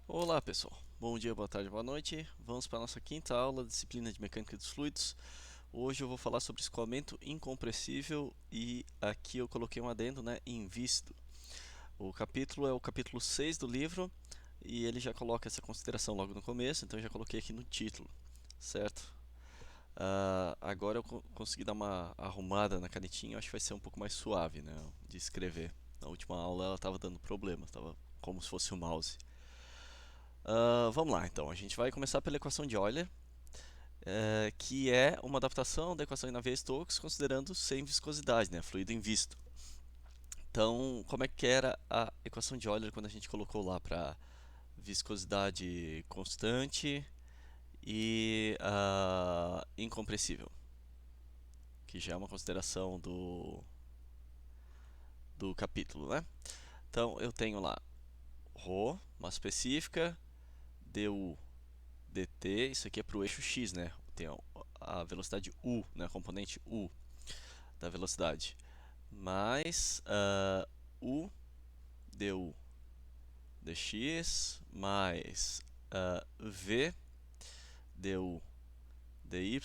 Olá pessoal, bom dia, boa tarde, boa noite. Vamos para a nossa quinta aula da disciplina de Mecânica dos Fluidos. Hoje eu vou falar sobre escoamento incompressível e aqui eu coloquei um adendo, né, invícido. O capítulo é o capítulo 6 do livro e ele já coloca essa consideração logo no começo, então eu já coloquei aqui no título, certo? Agora eu consegui dar uma arrumada na canetinha, eu acho que vai ser um pouco mais suave, né, de escrever. Na última aula ela estava dando problemas, estava como se fosse o mouse. Vamos lá, então. A gente vai começar pela equação de Euler, que é uma adaptação da equação de Navier-Stokes considerando sem viscosidade, né, fluido invisto. Então, como é que era a equação de Euler quando a gente colocou lá para viscosidade constante e incompressível, que já é uma consideração do capítulo, né? Então, eu tenho lá ρ, massa específica, du dt, isso aqui é para o eixo x, né? Tem a velocidade u, né? A componente u da velocidade, mais u du dx, mais v du dy.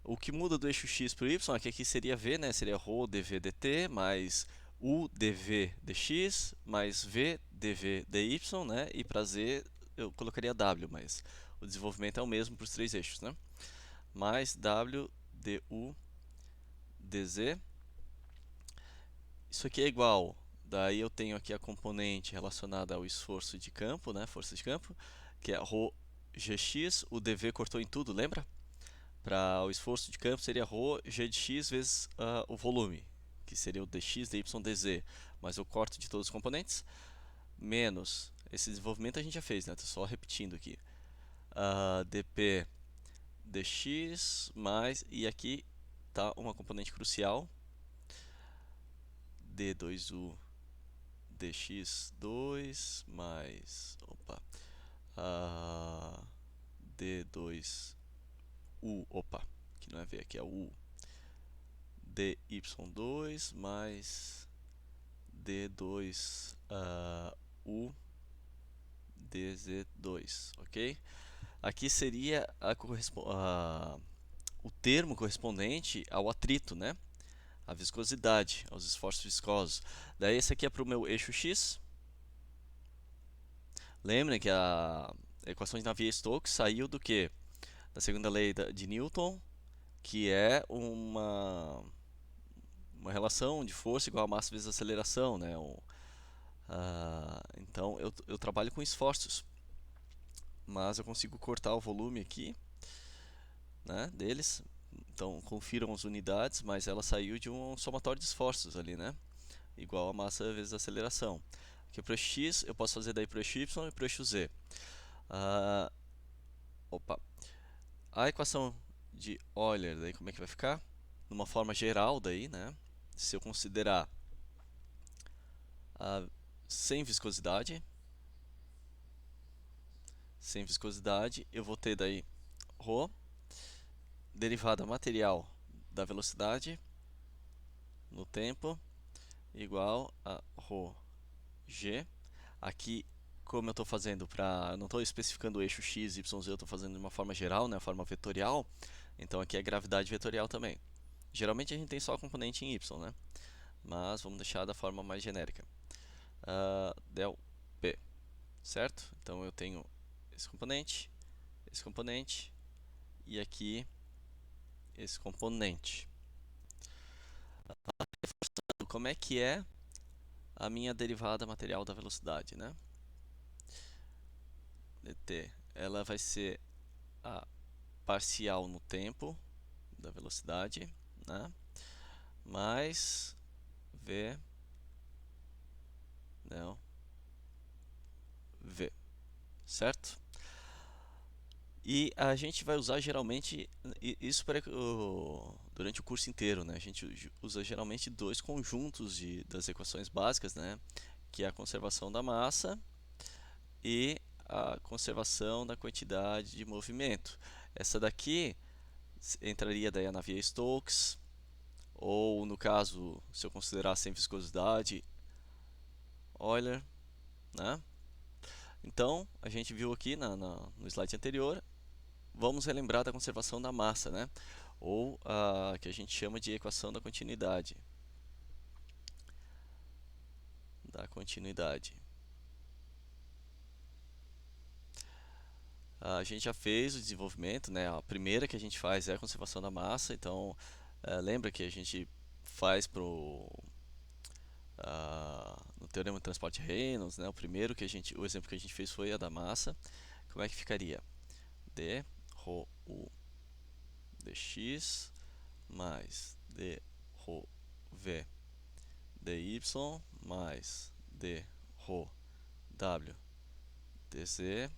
O que muda do eixo x para o y é que aqui seria v, né? Seria ρ dv dt, mais u dv dx, mais v dv dy, né? E para z eu colocaria w, mas o desenvolvimento é o mesmo para os três eixos, né? Mais w du dz. Isso aqui é igual. Daí eu tenho aqui a componente relacionada ao esforço de campo, né? Força de campo, que é ρ gx. O dv cortou em tudo, lembra? Para o esforço de campo seria ρ g de x vezes o volume, que seria o dx dy dz. Mas eu corto de todos os componentes, menos esse desenvolvimento a gente já fez, né? Estou só repetindo aqui. dp dx mais, e aqui está uma componente crucial, d2u dx2 mais, d2u, que não é v, aqui é o u, dy2 mais d2u dz2, ok? Aqui seria o termo correspondente ao atrito, né? A viscosidade, aos esforços viscosos. Daí esse aqui é para o meu eixo x. Lembrem que a equação de Navier-Stokes saiu do que? Da segunda lei de Newton, que é uma relação de força igual a massa vezes aceleração, né? Então eu trabalho com esforços, mas eu consigo cortar o volume aqui, né, deles. Então confiram as unidades, mas ela saiu de um somatório de esforços ali, né? Igual a massa vezes a aceleração. Aqui para o x eu posso fazer daí para o eixo y e para o eixo z. Ah, opa. A equação de Euler, daí como é que vai ficar? Numa forma geral daí, né? Se eu considerar a sem viscosidade, eu vou ter daí ρ, derivada material da velocidade no tempo, igual a ρ g. Aqui, como eu estou fazendo para, não estou especificando o eixo x, y, z, eu estou fazendo de uma forma geral, né, forma vetorial. Então aqui é gravidade vetorial também. Geralmente a gente tem só a componente em y, né? Mas vamos deixar da forma mais genérica. Del P, certo? Então eu tenho esse componente e aqui esse componente. Como é que é a minha derivada material da velocidade, né? dt, ela vai ser a parcial no tempo da velocidade, né? Mais v, não, v, certo? E a gente vai usar geralmente isso durante o curso inteiro, né? A gente usa geralmente dois conjuntos das equações básicas, né? Que é a conservação da massa e a conservação da quantidade de movimento. Essa daqui entraria daí a Navier-Stokes, ou no caso, se eu considerar sem viscosidade, Euler, né? Então, a gente viu aqui no slide anterior, vamos relembrar da conservação da massa, né? Ou a que a gente chama de equação da continuidade. A gente já fez o desenvolvimento, né? A primeira que a gente faz é a conservação da massa, então lembra que a gente faz no teorema de transporte Reynolds, né? O exemplo que a gente fez foi a da massa. Como é que ficaria? D ρ u dx mais d ρ v dy mais d ρ w dz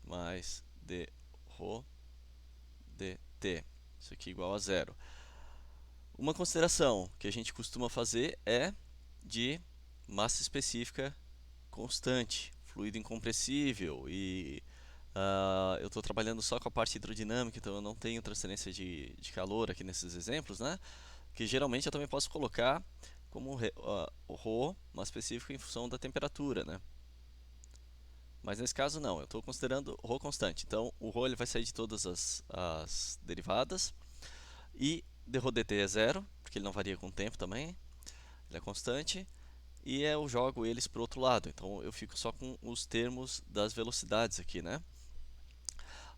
mais d ρ dt. Isso aqui igual a zero. Uma consideração que a gente costuma fazer é de massa específica constante, fluido incompressível, e eu estou trabalhando só com a parte hidrodinâmica, então eu não tenho transferência de calor aqui nesses exemplos, né? Que geralmente eu também posso colocar como o ρ, massa específica em função da temperatura, né? Mas nesse caso não, eu estou considerando ρ constante. Então o ρ ele vai sair de todas as derivadas, e dρ dt é zero, porque ele não varia com o tempo também, ele é constante, e eu jogo eles para o outro lado, então eu fico só com os termos das velocidades aqui, né?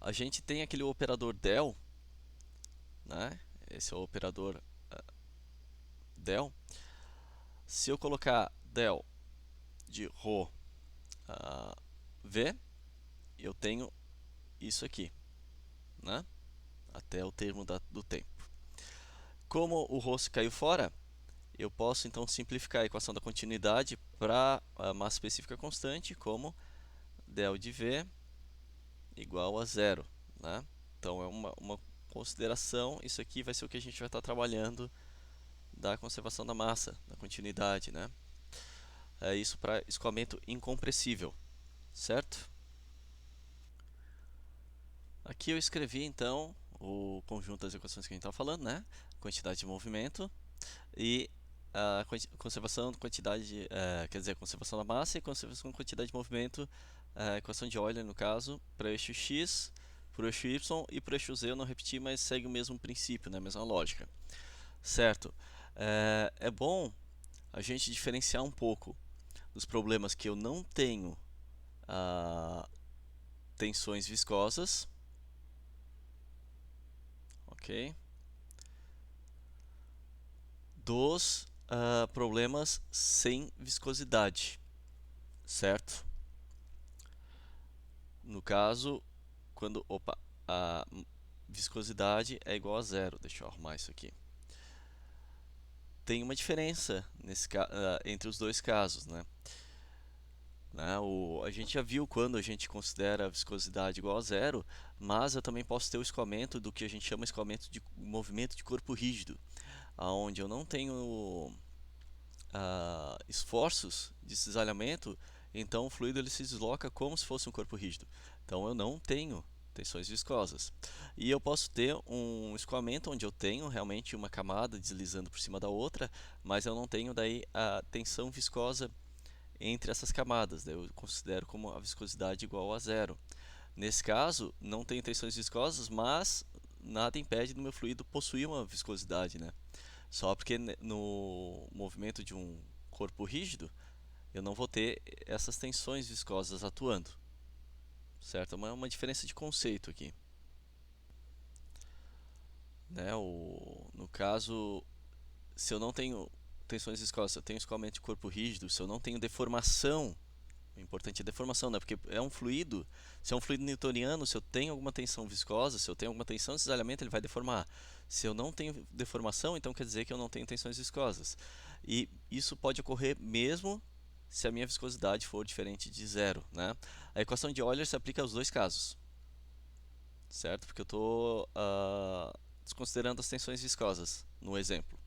A gente tem aquele operador del, né? Esse é o operador del. Se eu colocar del de ρ v, eu tenho isso aqui, né? Até o termo do tempo. Como o ρ caiu fora, eu posso então simplificar a equação da continuidade para a massa específica constante como del de v igual a zero, né? Então é uma consideração, isso aqui vai ser o que a gente vai estar trabalhando da conservação da massa, da continuidade, né? É isso para escoamento incompressível, certo? Aqui eu escrevi então o conjunto das equações que a gente estava falando, né? Quantidade de movimento e a conservação de quantidade, quer dizer, conservação da massa e conservação de quantidade de movimento, a equação de Euler no caso, para o eixo x, para o eixo y e para o eixo z eu não repeti, mas segue o mesmo princípio, né? A mesma lógica, certo? É bom a gente diferenciar um pouco dos problemas que eu não tenho tensões viscosas, ok? Dos problemas sem viscosidade, certo? No caso, quando a viscosidade é igual a zero. Deixa eu arrumar isso aqui. Tem uma diferença entre os dois casos, né? A gente já viu quando a gente considera a viscosidade igual a zero, mas eu também posso ter o escoamento do que a gente chama de escoamento de movimento de corpo rígido, onde eu não tenho esforços de cisalhamento, então o fluido ele se desloca como se fosse um corpo rígido. Então eu não tenho tensões viscosas. E eu posso ter um escoamento onde eu tenho realmente uma camada deslizando por cima da outra, mas eu não tenho daí a tensão viscosa entre essas camadas. Daí eu considero como a viscosidade igual a zero. Nesse caso, não tenho tensões viscosas, mas nada impede do meu fluido possuir uma viscosidade, né? Só porque no movimento de um corpo rígido, eu não vou ter essas tensões viscosas atuando, certo? É uma diferença de conceito aqui, né? No caso, se eu não tenho tensões viscosas, se eu tenho escoamento de corpo rígido, se eu não tenho deformação, o importante é deformação, né? Porque é um fluido, se é um fluido newtoniano, se eu tenho alguma tensão viscosa, se eu tenho alguma tensão de cisalhamento, ele vai deformar. Se eu não tenho deformação, então quer dizer que eu não tenho tensões viscosas. E isso pode ocorrer mesmo se a minha viscosidade for diferente de zero, né? A equação de Euler se aplica aos dois casos, certo? Porque eu estou desconsiderando as tensões viscosas no exemplo.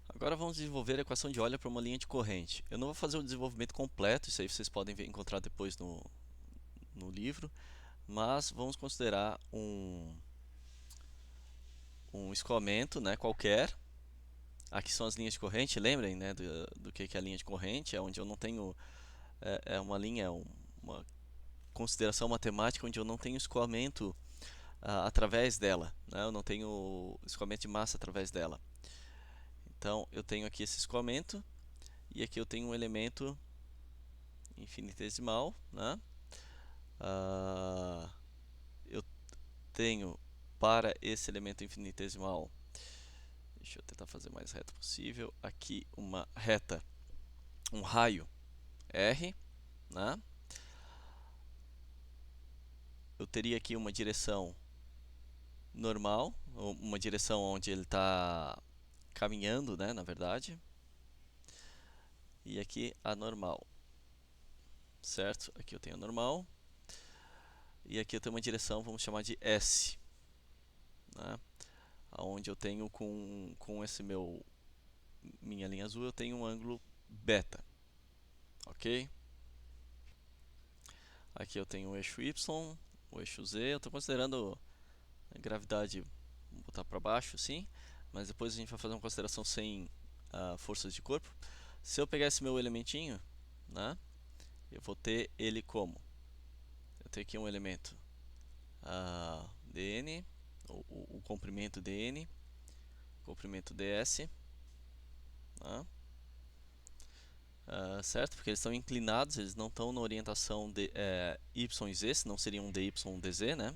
Agora vamos desenvolver a equação de Euler para uma linha de corrente. Eu não vou fazer o desenvolvimento completo, isso aí vocês podem encontrar depois no livro, mas vamos considerar um escoamento, né, qualquer. Aqui são as linhas de corrente, lembrem, né, do que é a linha de corrente, é onde eu não tenho é uma linha, uma consideração matemática onde eu não tenho escoamento através dela, né? Eu não tenho escoamento de massa através dela. Então eu tenho aqui esse escoamento e aqui eu tenho um elemento infinitesimal, né? Eu tenho para esse elemento infinitesimal, deixa eu tentar fazer o mais reto possível, aqui uma reta, um raio R, né? Eu teria aqui uma direção normal, uma direção onde ele está caminhando, né, na verdade, e aqui a normal, certo? Aqui eu tenho a normal, e aqui eu tenho uma direção, vamos chamar de S, né? Onde eu tenho com esse minha linha azul, eu tenho um ângulo beta, ok? Aqui eu tenho o eixo Y, o eixo Z, eu estou considerando a gravidade, vou botar para baixo, sim, mas depois a gente vai fazer uma consideração sem forças de corpo. Se eu pegar esse meu elementinho, né, eu vou ter ele como? Eu tenho aqui um elemento dn, o comprimento dn, comprimento ds, né, certo? Porque eles estão inclinados, eles não estão na orientação de y e z, senão seriam dy e dz, né?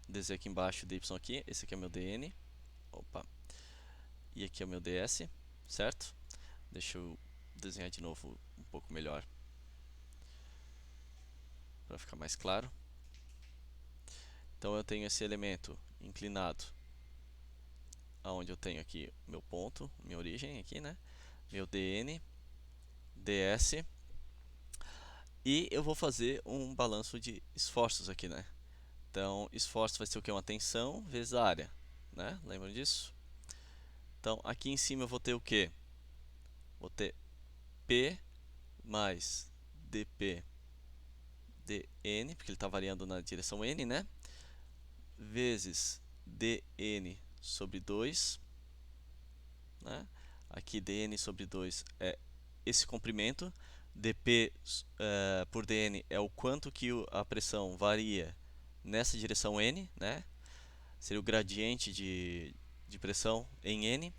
dz aqui embaixo, dy aqui, esse aqui é meu dn, opa, e aqui é o meu ds, certo? Deixa eu desenhar de novo um pouco melhor para ficar mais claro. Então eu tenho esse elemento inclinado, aonde eu tenho aqui meu ponto, minha origem aqui, né? Meu dn, ds, e eu vou fazer um balanço de esforços aqui, né? Então, esforço vai ser o que? Uma tensão vezes a área, né? Lembram disso? Então, aqui em cima eu vou ter o que? Vou ter P mais dp dn, porque ele está variando na direção n, né? Vezes dn sobre 2, né? Aqui dn sobre 2 é esse comprimento, dp por dn é o quanto que a pressão varia nessa direção n, né? Seria o gradiente de pressão em n,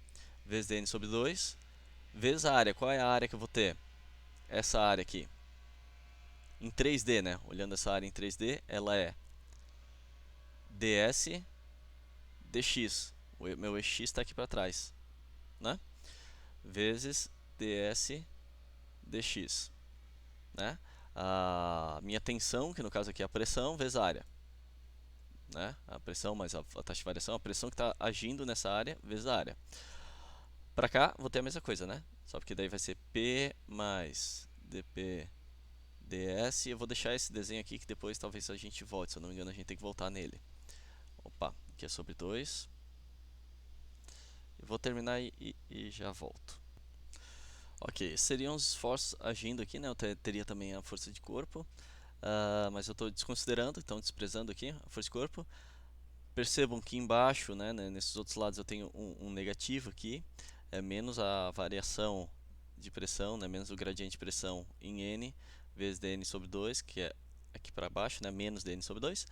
vezes dn sobre 2, vezes a área. Qual é a área que eu vou ter? Essa área aqui. Em 3D, né? Olhando essa área em 3D, ela é ds dx. O meu x está aqui para trás, né? Vezes ds dx, né? A minha tensão, que no caso aqui é a pressão, vezes a área, né? A pressão mais a taxa de variação, a pressão que está agindo nessa área, vezes a área. Para cá, vou ter a mesma coisa, né? Só porque daí vai ser P mais dp ds. E eu vou deixar esse desenho aqui que depois talvez a gente volte. Se eu não me engano, a gente tem que voltar nele. Opa, aqui é sobre 2. Eu vou terminar e já volto. Ok, seriam os esforços agindo aqui, né? Eu teria também a força de corpo. Mas eu estou desconsiderando, então desprezando aqui a força de corpo. Percebam que embaixo, né, nesses outros lados eu tenho um negativo aqui, é menos a variação de pressão, né, menos o gradiente de pressão em n, vezes dn sobre 2, que é aqui para baixo, né, menos dn sobre 2,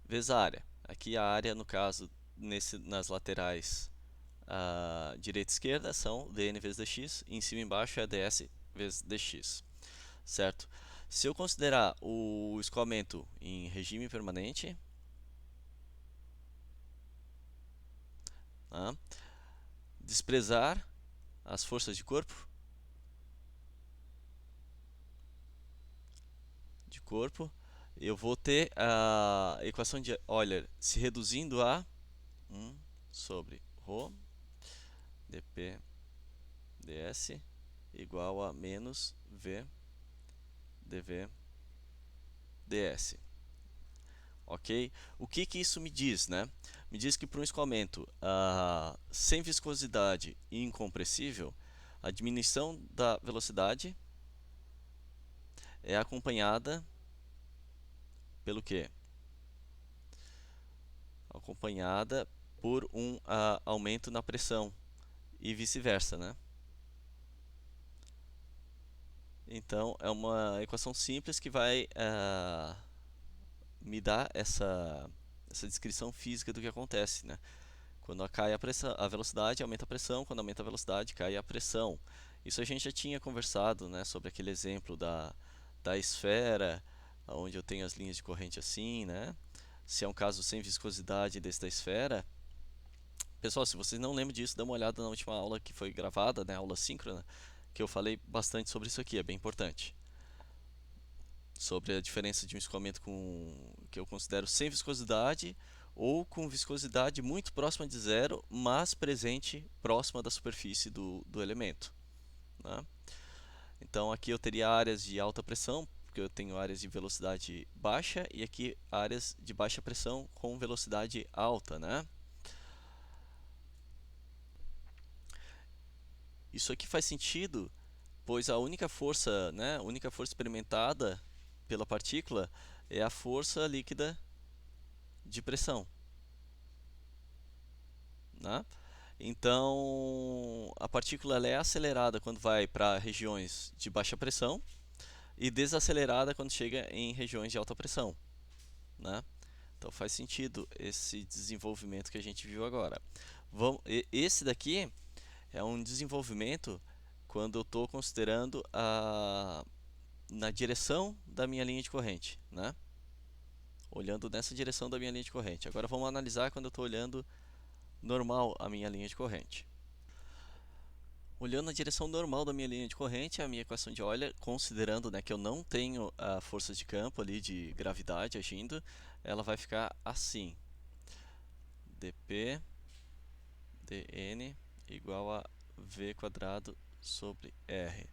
vezes a área. Aqui a área, no caso, nas laterais direita e esquerda, são dn vezes dx, e em cima e embaixo é ds vezes dx, certo? Se eu considerar o escoamento em regime permanente, tá? Desprezar as forças de corpo, eu vou ter a equação de Euler se reduzindo a 1 sobre ρ dp ds igual a menos v dv ds. Ok? O que isso me diz, né? Me diz que para um escoamento sem viscosidade e incompressível, a diminuição da velocidade é acompanhada pelo quê? Acompanhada por um aumento na pressão e vice-versa, né? Então, é uma equação simples que vai me dar essa descrição física do que acontece, né? Quando cai a pressão, a velocidade, aumenta a pressão. Quando aumenta a velocidade, cai a pressão. Isso a gente já tinha conversado, né, sobre aquele exemplo da esfera, onde eu tenho as linhas de corrente assim, né? Se é um caso sem viscosidade desse da esfera. Pessoal, se vocês não lembram disso, dá uma olhada na última aula que foi gravada, né, aula síncrona, que eu falei bastante sobre isso aqui, é bem importante. Sobre a diferença de um escoamento que eu considero sem viscosidade ou com viscosidade muito próxima de zero, mas presente próxima da superfície do elemento, né? Então aqui eu teria áreas de alta pressão, porque eu tenho áreas de velocidade baixa, e aqui áreas de baixa pressão com velocidade alta, né? Isso aqui faz sentido, pois a única força, né, a única força experimentada pela partícula é a força líquida de pressão, né? Então, a partícula ela é acelerada quando vai para regiões de baixa pressão e desacelerada quando chega em regiões de alta pressão, né? Então faz sentido esse desenvolvimento que a gente viu agora. Esse daqui é um desenvolvimento quando eu estou considerando na direção da minha linha de corrente, né? Olhando nessa direção da minha linha de corrente. Agora vamos analisar quando eu estou olhando normal a minha linha de corrente. Olhando na direção normal da minha linha de corrente, a minha equação de Euler, considerando, né, que eu não tenho a força de campo ali de gravidade agindo, ela vai ficar assim: dp dn igual a v quadrado sobre r.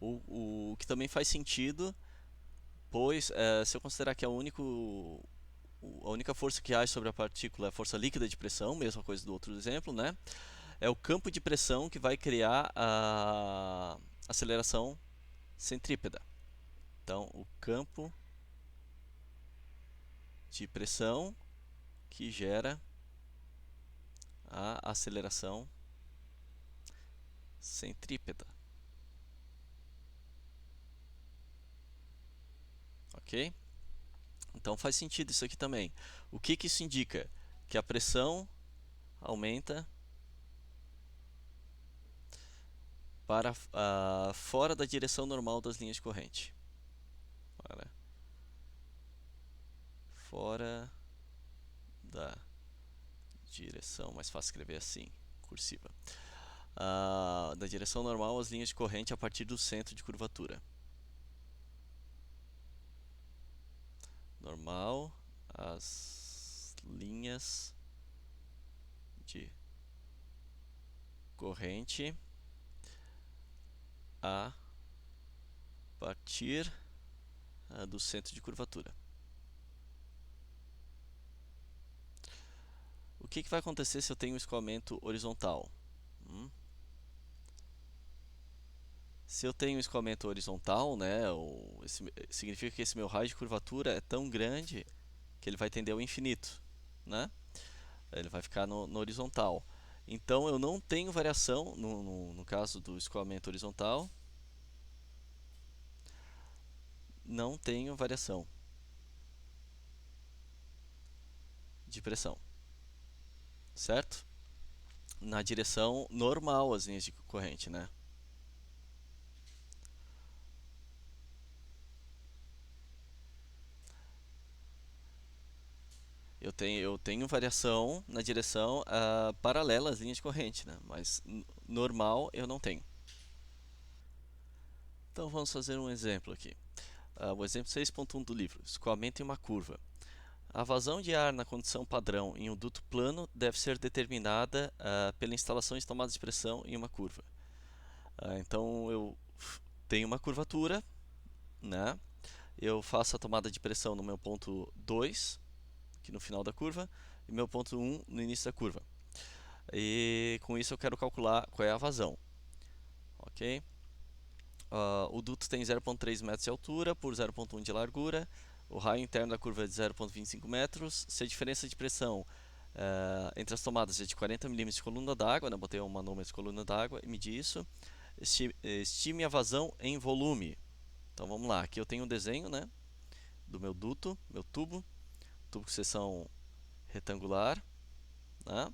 O que também faz sentido, pois se eu considerar que a única força que age sobre a partícula é a força líquida de pressão, mesma coisa do outro exemplo, né? É o campo de pressão que vai criar a aceleração centrípeta. Então, o campo de pressão que gera a aceleração centrípeta. Ok? Então faz sentido isso aqui também. O que isso indica? Que a pressão aumenta para fora da direção normal das linhas de corrente. Fora da direção, mais fácil escrever assim, cursiva. Da direção normal as linhas de corrente a partir do centro de curvatura. Normal as linhas de corrente a partir do centro de curvatura. O que vai acontecer se eu tenho um escoamento horizontal? Se eu tenho um escoamento horizontal, né, significa que esse meu raio de curvatura é tão grande que ele vai tender ao infinito, né? Ele vai ficar no horizontal. Então eu não tenho variação, no caso do escoamento horizontal, não tenho variação de pressão, certo? Na direção normal as linhas de corrente, né? Eu tenho variação na direção paralela às linhas de corrente, né? Mas normal eu não tenho. Então vamos fazer um exemplo aqui. O exemplo 6.1 do livro: escoamento em uma curva. A vazão de ar na condição padrão em um duto plano deve ser determinada pela instalação de tomadas de pressão em uma curva. Então eu tenho uma curvatura, né? Eu faço a tomada de pressão no meu ponto 2, aqui no final da curva, e meu ponto 1 no início da curva. E com isso eu quero calcular qual é a vazão. Ok? O duto tem 0,3 metros de altura por 0,1 de largura. O raio interno da curva é de 0,25 metros. Se a diferença de pressão entre as tomadas é de 40 milímetros de coluna d'água, né? Botei um manômetro de coluna d'água e medi isso. Estime a vazão em volume. Então vamos lá, aqui eu tenho um desenho, né, do meu duto, meu tubo com seção retangular, né?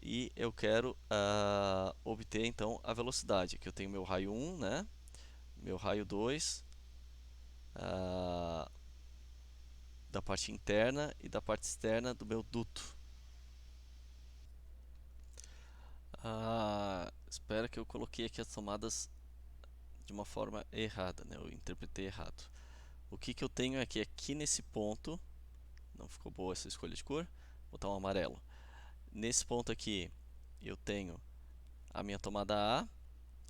E eu quero obter então a velocidade. Aqui eu tenho meu raio 1, né? Meu raio 2 da parte interna e da parte externa do meu duto. Espero que eu coloquei aqui as tomadas de uma forma errada, né? Eu interpretei errado. O que eu tenho é que aqui nesse ponto, não ficou boa essa escolha de cor, vou botar um amarelo. Nesse ponto aqui eu tenho a minha tomada A,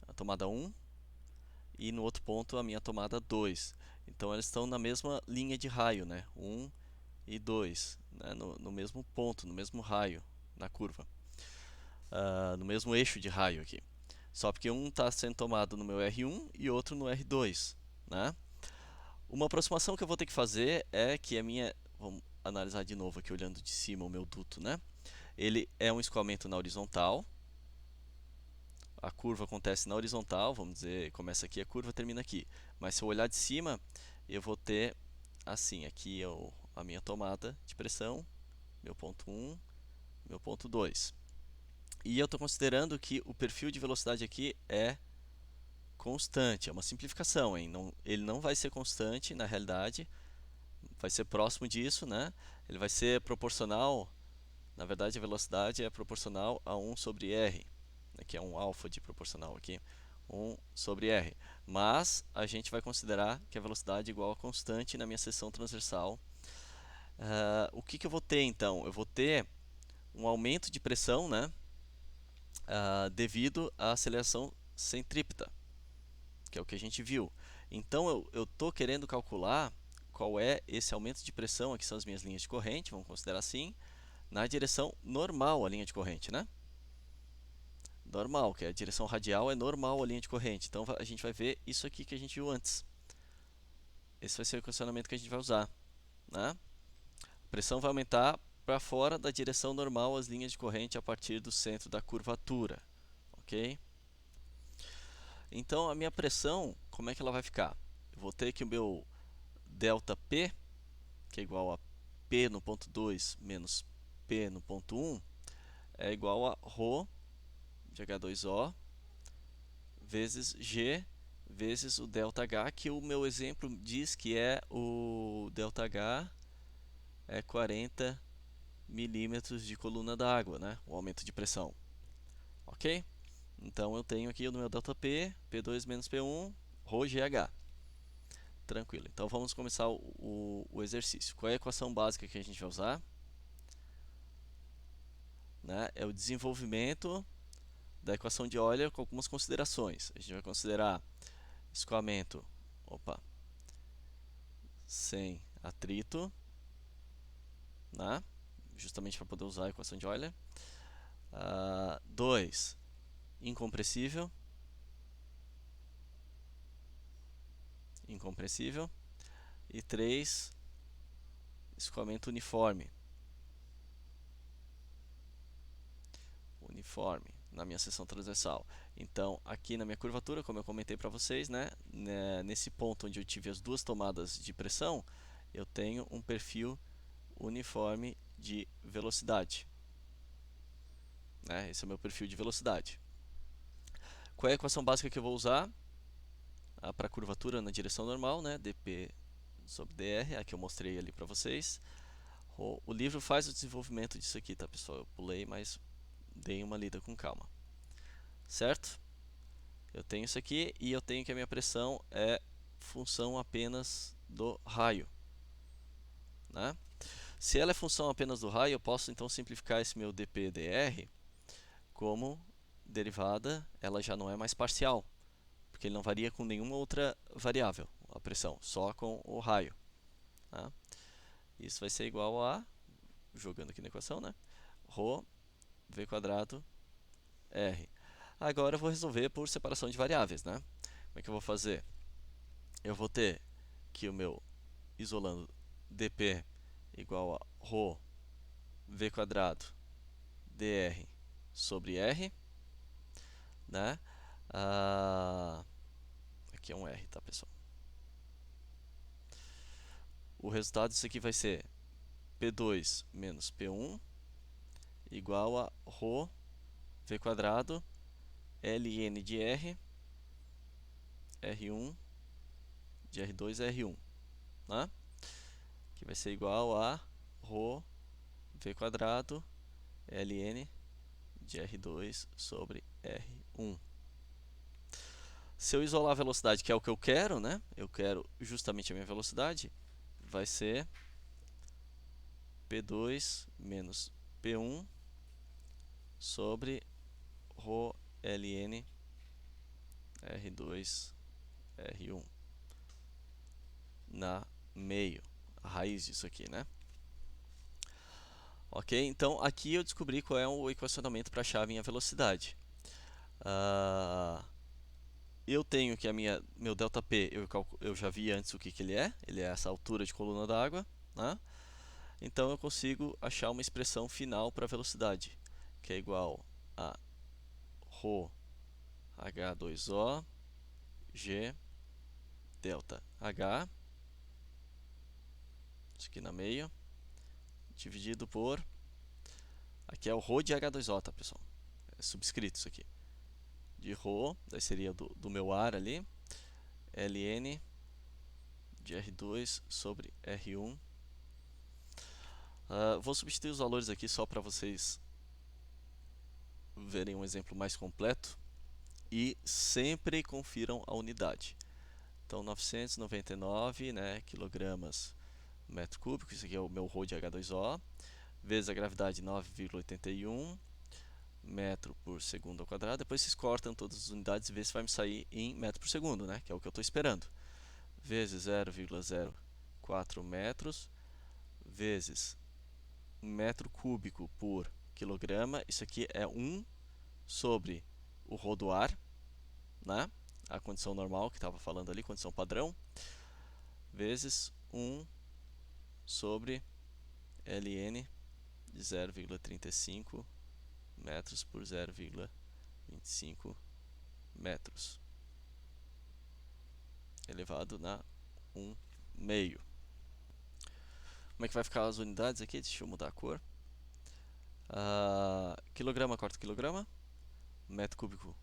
a tomada 1, e no outro ponto a minha tomada 2. Então elas estão na mesma linha de raio, né? 1 e 2, né? No mesmo ponto, no mesmo raio, na curva, no mesmo eixo de raio aqui. Só porque um está sendo tomado no meu R1 e outro no R2, né? Uma aproximação que eu vou ter que fazer é que a minha... Vamos analisar de novo aqui olhando de cima o meu duto, né? Ele é um escoamento na horizontal. A curva acontece na horizontal, vamos dizer, começa aqui a curva, termina aqui. Mas se eu olhar de cima, eu vou ter assim, aqui é a minha tomada de pressão, meu ponto 1, meu ponto 2. E eu estou considerando que o perfil de velocidade aqui é constante, é uma simplificação, hein? Não, ele não vai ser constante na realidade, vai ser próximo disso, né? Ele vai ser proporcional, na verdade a velocidade é proporcional a 1 sobre r, né, que é um alfa de proporcional aqui, 1 sobre r. Mas a gente vai considerar que a velocidade é igual a constante na minha seção transversal. O que eu vou ter então? Eu vou ter um aumento de pressão, né, devido à aceleração centrípeta, que é o que a gente viu. Então eu estou querendo calcular qual é esse aumento de pressão, aqui são as minhas linhas de corrente, vamos considerar assim, na direção normal a linha de corrente, né? Normal, que é a direção radial é normal a linha de corrente. Então a gente vai ver isso aqui que a gente viu antes. Esse vai ser o equacionamento que a gente vai usar, né? A pressão vai aumentar para fora da direção normal as linhas de corrente a partir do centro da curvatura, ok? Então a minha pressão, como é que ela vai ficar? Eu vou ter que o meu ΔP, que é igual a P no ponto 2 menos P no ponto 1, é igual a ρ de H2O vezes G vezes o ΔH, que o meu exemplo diz que é o ΔH é 40 milímetros de coluna d'água, né? O aumento de pressão. Ok? Então eu tenho aqui no meu ΔP, P2 menos P1, ρGH. Tranquilo. Então vamos começar o exercício. Qual é a equação básica que a gente vai usar? Né? É o desenvolvimento da equação de Euler com algumas considerações. A gente vai considerar escoamento, sem atrito, né? Justamente para poder usar a equação de Euler. 2, incompressível. Incompressível. E 3, escoamento uniforme. Uniforme na minha seção transversal. Então, aqui na minha curvatura, como eu comentei para vocês, né, nesse ponto onde eu tive as duas tomadas de pressão, eu tenho um perfil uniforme de velocidade. Né? Esse é o meu perfil de velocidade. Qual é a equação básica que eu vou usar? Para a curvatura na direção normal, né? dp sobre dr, a que eu mostrei ali para vocês. O livro faz o desenvolvimento disso aqui, tá, pessoal? Eu pulei, mas dei uma lida com calma. Certo? Eu tenho isso aqui e eu tenho que a minha pressão é função apenas do raio. Né? Se ela é função apenas do raio, eu posso então simplificar esse meu dp/dr como derivada, ela já não é mais parcial, porque ele não varia com nenhuma outra variável, a pressão, só com o raio. Tá? Isso vai ser igual a, jogando aqui na equação, né? ρ v quadrado r. Agora eu vou resolver por separação de variáveis, né? Como é que eu vou fazer? Eu vou ter que o meu isolando dp igual a ρ v quadrado dr sobre r, né? Aqui é um r, tá, pessoal? o resultado disso aqui vai ser P2 menos P1 igual a ρ v quadrado ln de R, R1 de R2 é R1, né? Que vai ser igual a ρ v quadrado ln de R2 sobre R1. Se eu isolar a velocidade, que é o que eu quero, né? Eu quero justamente a minha velocidade, vai ser P2 menos P1 sobre ρ ln R2 R1 na meio, a raiz disso aqui, né? Ok, então aqui eu descobri qual é o equacionamento para achar a minha velocidade. Eu tenho que meu ΔP, eu já vi antes o que ele é essa altura de coluna d'água, né? Então eu consigo achar uma expressão final para a velocidade, que é igual a ρ H2O G delta H, isso aqui na meio, dividido por, aqui é o ρ de H2O, tá, pessoal? É subscrito isso aqui. De ρ, daí seria do meu ar ali, ln de R2 sobre R1. Vou substituir os valores aqui só para vocês verem um exemplo mais completo. E sempre confiram a unidade. Então, 999, né, quilogramas metro cúbico, isso aqui é o meu ρ de H2O, vezes a gravidade 9,81 metro por segundo ao quadrado. Depois vocês cortam todas as unidades e vê se vai me sair em metro por segundo, né, que é o que eu estou esperando. Vezes 0,04 metros, vezes metro cúbico por quilograma. Isso aqui é 1 sobre o ρ do ar, né? A condição normal que estava falando ali, condição padrão, vezes 1 sobre ln de 0,35 metros por 0,25 metros, elevado na 1 meio. Como é que vai ficar as unidades aqui? Deixa eu mudar a cor. Quilograma corta quilograma, metro cúbico,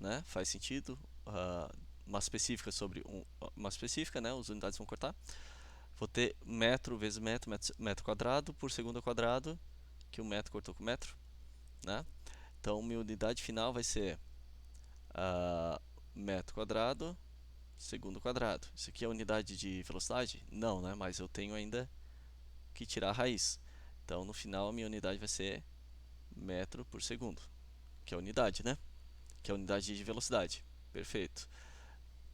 né? Faz sentido. Uma específica sobre uma específica, né? As unidades vão cortar. Vou ter metro vezes metro quadrado por segundo ao quadrado, que o metro cortou com metro, né? Então, minha unidade final vai ser metro quadrado segundo quadrado. Isso aqui é a unidade de velocidade? Não, né? Mas eu tenho ainda que tirar a raiz. Então, no final, a minha unidade vai ser metro por segundo, que é a unidade, né? Que é a unidade de velocidade. Perfeito.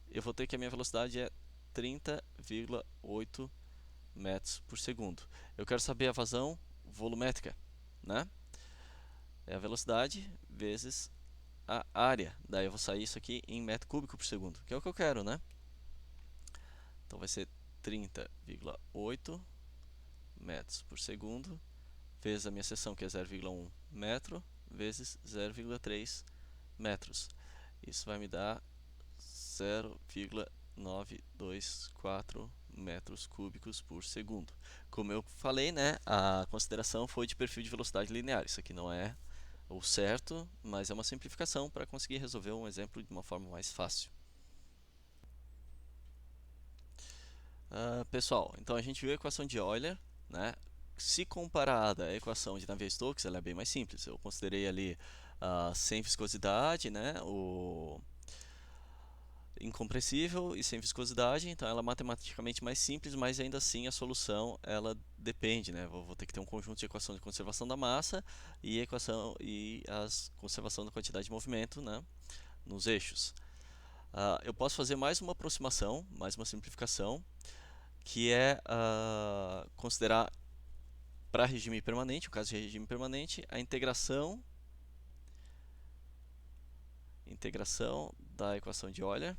Eu vou ter que a minha velocidade é 30,8 metros por segundo. Eu quero saber a vazão volumétrica, né? É a velocidade vezes a área. Daí eu vou sair isso aqui em metro cúbico por segundo, que é o que eu quero, né? Então vai ser 30,8 metros por segundo vezes a minha seção, que é 0,1 metro, vezes 0,3 metros. Isso vai me dar 0,924 metros cúbicos por segundo. Como eu falei, né, a consideração foi de perfil de velocidade linear. Isso aqui não é o certo, mas é uma simplificação para conseguir resolver um exemplo de uma forma mais fácil. Pessoal, então a gente viu a equação de Euler, né? Se comparada à equação de Navier-Stokes, ela é bem mais simples. Eu considerei ali sem viscosidade, né? O incompressível e sem viscosidade, então ela é matematicamente mais simples, mas ainda assim a solução ela depende, né? Vou ter que ter um conjunto de equação de conservação da massa e equação e as conservação da quantidade de movimento, né? Nos eixos. Eu posso fazer mais uma aproximação, mais uma simplificação, que é considerar para regime permanente, o caso de regime permanente, a integração da equação de Euler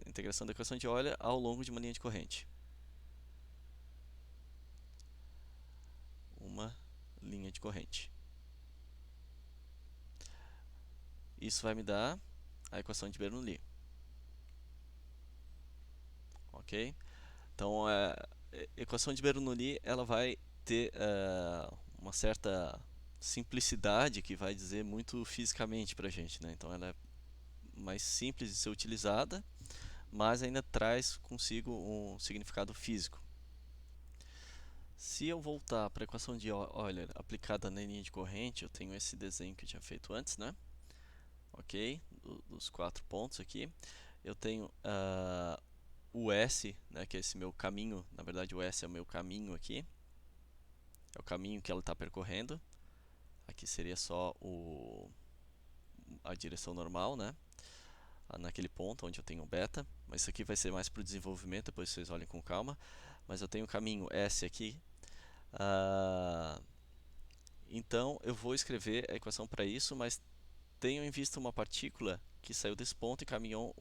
integração da equação de Euler ao longo de uma linha de corrente. Uma linha de corrente. Isso vai me dar a equação de Bernoulli, ok? Então, a equação de Bernoulli ela vai ter uma certa simplicidade que vai dizer muito fisicamente para a gente, né? Então, ela é mais simples de ser utilizada, mas ainda traz consigo um significado físico. Se eu voltar para a equação de Euler aplicada na linha de corrente, eu tenho esse desenho que eu tinha feito antes, né? Ok? Dos 4 pontos aqui. Eu tenho o S, né, que é esse meu caminho. Na verdade, o S é o meu caminho aqui. É o caminho que ela está percorrendo. Aqui seria só a direção normal, né? Naquele ponto onde eu tenho o beta. Mas isso aqui vai ser mais para o desenvolvimento, depois vocês olhem com calma. Mas eu tenho o caminho S aqui. Então eu vou escrever a equação para isso, mas tenho em vista uma partícula que saiu desse ponto e caminhou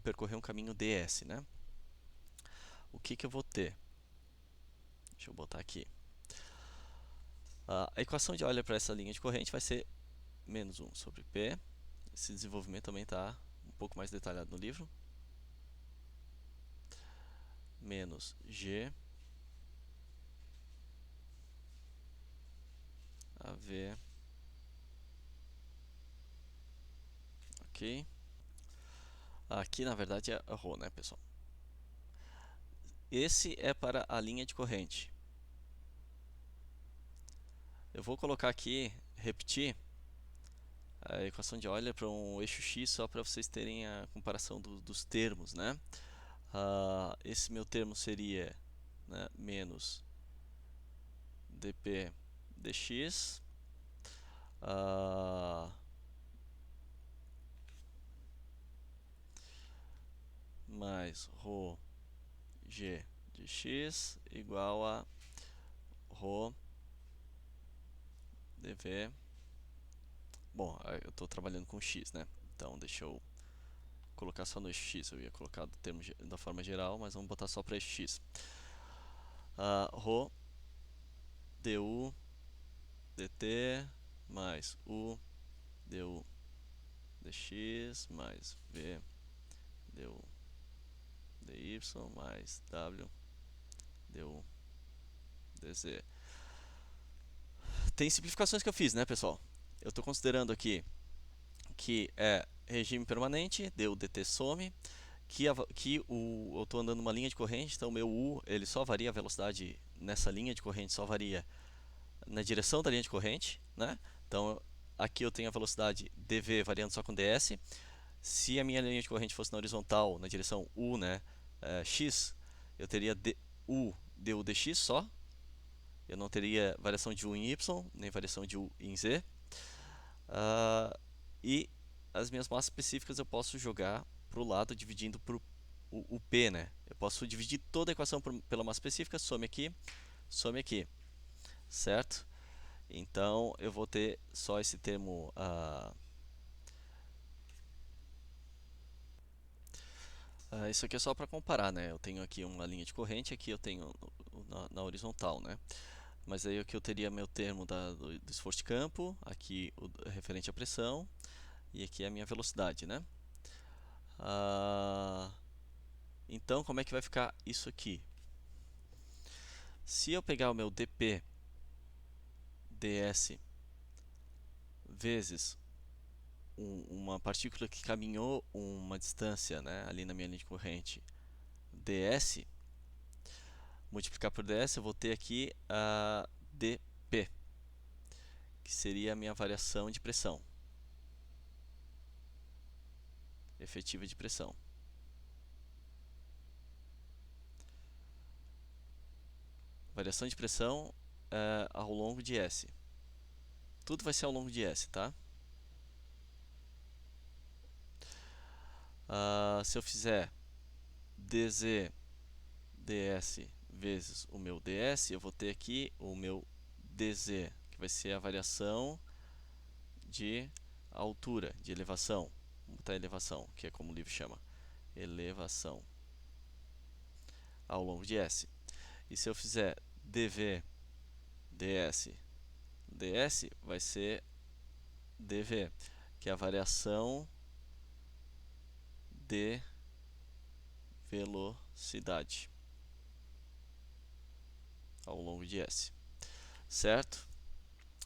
percorreu um caminho ds, né? O que eu vou ter? Deixa eu botar aqui. A equação de Euler para essa linha de corrente vai ser menos 1 sobre P. Esse desenvolvimento também está um pouco mais detalhado no livro. Menos G AV. Ok. Aqui na verdade é a ρ, né, pessoal? Esse é para a linha de corrente. Eu vou colocar aqui, repetir a equação de Euler para um eixo x só para vocês terem a comparação dos termos, né? Esse meu termo seria, né, menos dp dx mais ρ g de x igual a ρ dv. Bom, eu estou trabalhando com x, né? Então deixa eu colocar só no eixo x. Eu ia colocar do termo da forma geral, mas vamos botar só para eixo x. Rho du dt mais u du dx mais v du dy mais w du dz. Tem simplificações que eu fiz, né, pessoal? Eu estou considerando aqui que é regime permanente, du dt some, que eu estou andando uma linha de corrente, então o meu u ele só varia a velocidade nessa linha de corrente, só varia na direção da linha de corrente, né? Então aqui eu tenho a velocidade dv variando só com ds. Se a minha linha de corrente fosse na horizontal, na direção u, né, x, eu teria u du dx só. Eu não teria variação de u em y, nem variação de u em z. E as minhas massas específicas eu posso jogar para o lado dividindo por o p, né? Eu posso dividir toda a equação pela massa específica, some aqui, certo? Então eu vou ter só esse termo. Isso aqui é só para comparar, né? Eu tenho aqui uma linha de corrente, aqui eu tenho na horizontal, né? Mas aí aqui eu teria meu termo do esforço de campo, aqui o referente à pressão e aqui a minha velocidade, né? Então como é que vai ficar isso aqui? Se eu pegar o meu dp ds vezes uma partícula que caminhou uma distância, né, ali na minha linha de corrente, ds, multiplicar por ds, eu vou ter aqui a dp, que seria a minha variação de pressão, efetiva de pressão. Variação de pressão ao longo de S. Tudo vai ser ao longo de S, tá? Se eu fizer dz ds vezes o meu ds, eu vou ter aqui o meu dz, que vai ser a variação de altura, de elevação. Vamos botar elevação, que é como o livro chama. Elevação ao longo de S. E se eu fizer dv ds vai ser dv, que é a variação de velocidade ao longo de S, certo?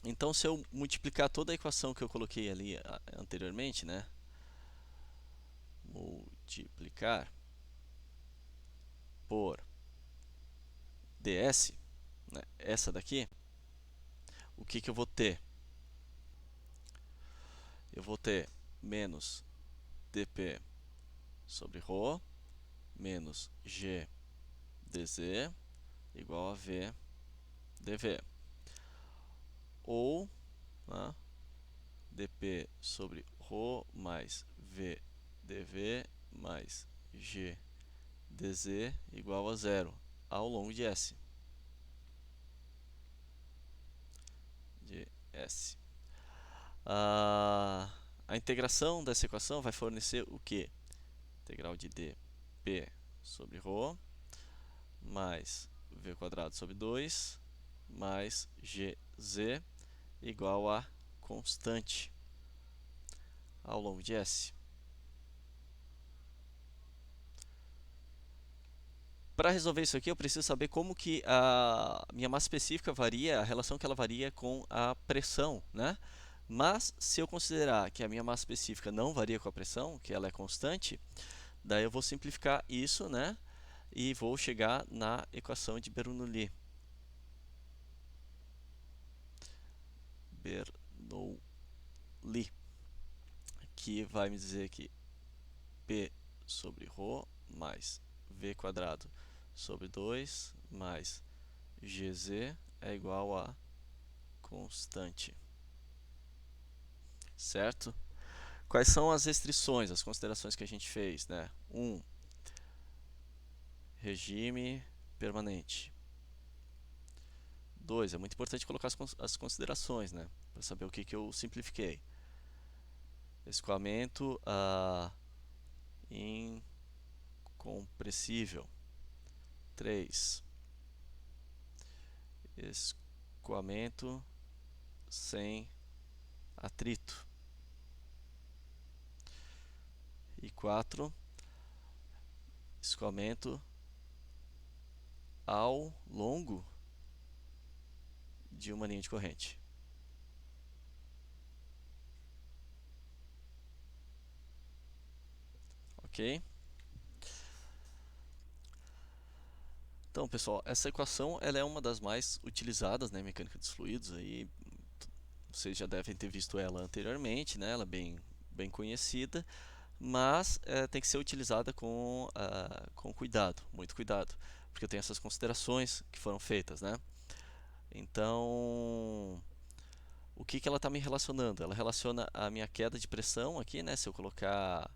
Então, se eu multiplicar toda a equação que eu coloquei ali anteriormente, né? Multiplicar por ds, né? Essa daqui, o que que eu vou ter? Eu vou ter menos dp sobre ρ menos g dz igual a v dv. Ou, né, dp sobre ρ mais v dv mais g dz igual a zero ao longo de S. A integração dessa equação vai fornecer o que? Integral de dp sobre ρ mais v quadrado sobre 2 mais gz igual a constante ao longo de S. Para resolver isso aqui, eu preciso saber como que a minha massa específica varia, a relação que ela varia com a pressão, né? Mas, se eu considerar que a minha massa específica não varia com a pressão, que ela é constante, daí eu vou simplificar isso, né? E vou chegar na equação de Bernoulli. Que vai me dizer que P sobre ρ mais V quadrado sobre 2 mais Gz é igual a constante. Certo? Quais são as restrições, as considerações que a gente fez, né? 1. Regime permanente. 2. É muito importante colocar as considerações, né? Para saber o que eu simplifiquei. Escoamento incompressível. 3. Escoamento sem atrito. E 4. Escoamento ao longo de uma linha de corrente. Ok? Então, pessoal, essa equação ela é uma das mais utilizadas, né, em mecânica dos fluidos. Aí, vocês já devem ter visto ela anteriormente, né? Ela é bem conhecida, mas tem que ser utilizada com cuidado, muito cuidado, porque eu tenho essas considerações que foram feitas, né? Então, o que ela está me relacionando? Ela relaciona a minha queda de pressão aqui, né? Se eu colocar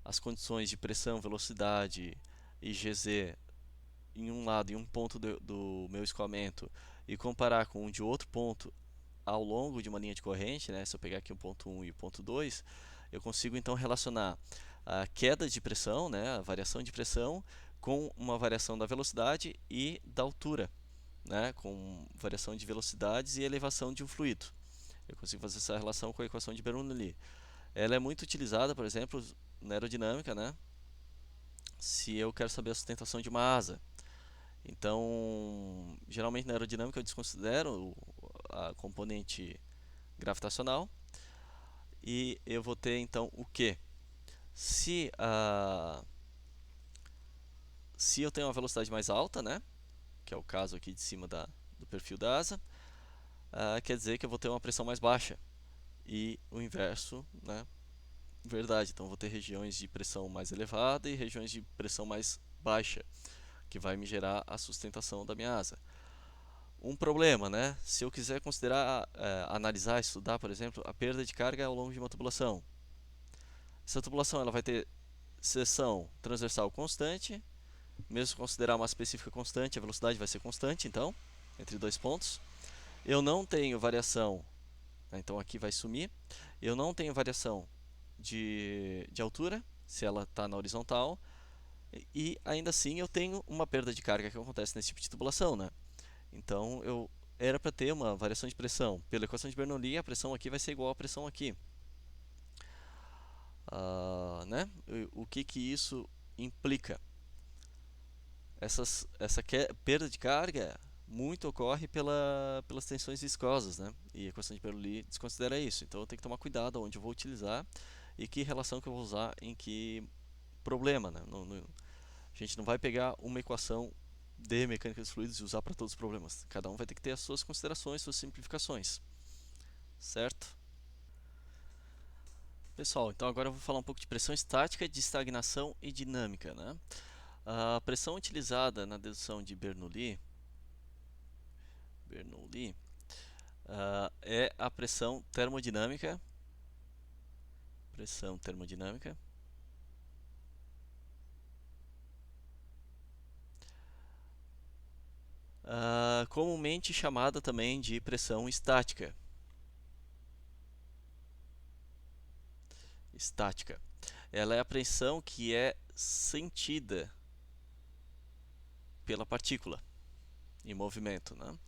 as condições de pressão, velocidade e Gz em um lado, em um ponto do meu escoamento, e comparar com um de outro ponto ao longo de uma linha de corrente, né? Se eu pegar aqui o ponto 1 e o ponto 2, eu consigo então relacionar a queda de pressão, né? A variação de pressão, com uma variação da velocidade e da altura, né? Com variação de velocidades e elevação de um fluido. Eu consigo fazer essa relação com a equação de Bernoulli. Ela é muito utilizada, por exemplo, na aerodinâmica, né? Se eu quero saber a sustentação de uma asa. Então, geralmente na aerodinâmica eu desconsidero a componente gravitacional e eu vou ter então o que? Se eu tenho uma velocidade mais alta, né, que é o caso aqui de cima do perfil da asa, quer dizer que eu vou ter uma pressão mais baixa. E o inverso, né, verdade. Então, eu vou ter regiões de pressão mais elevada e regiões de pressão mais baixa, que vai me gerar a sustentação da minha asa. Um problema, né? Se eu quiser considerar, analisar, estudar, por exemplo, a perda de carga ao longo de uma tubulação. Essa tubulação ela vai ter seção transversal constante, mesmo considerar uma específica constante, a velocidade vai ser constante, então, entre dois pontos. Eu não tenho variação, né, então aqui vai sumir. Eu não tenho variação de altura, se ela está na horizontal, e ainda assim eu tenho uma perda de carga que acontece nesse tipo de tubulação, né? Então eu era para ter uma variação de pressão. Pela equação de Bernoulli, a pressão aqui vai ser igual à pressão aqui. né? O que que isso implica? Perda de carga muito ocorre pelas tensões viscosas, né? E a equação de Bernoulli desconsidera isso. Então eu tenho que tomar cuidado onde eu vou utilizar e que relação que eu vou usar em que problema, né? A gente não vai pegar uma equação de mecânica dos fluidos e usar para todos os problemas. Cada um vai ter que ter as suas considerações, suas simplificações, certo? Pessoal, então agora eu vou falar um pouco de pressão estática, de estagnação e dinâmica, né? A pressão utilizada na dedução de Bernoulli é a pressão termodinâmica, comumente chamada também de pressão estática. Ela é a pressão que é sentida pela partícula em movimento, né?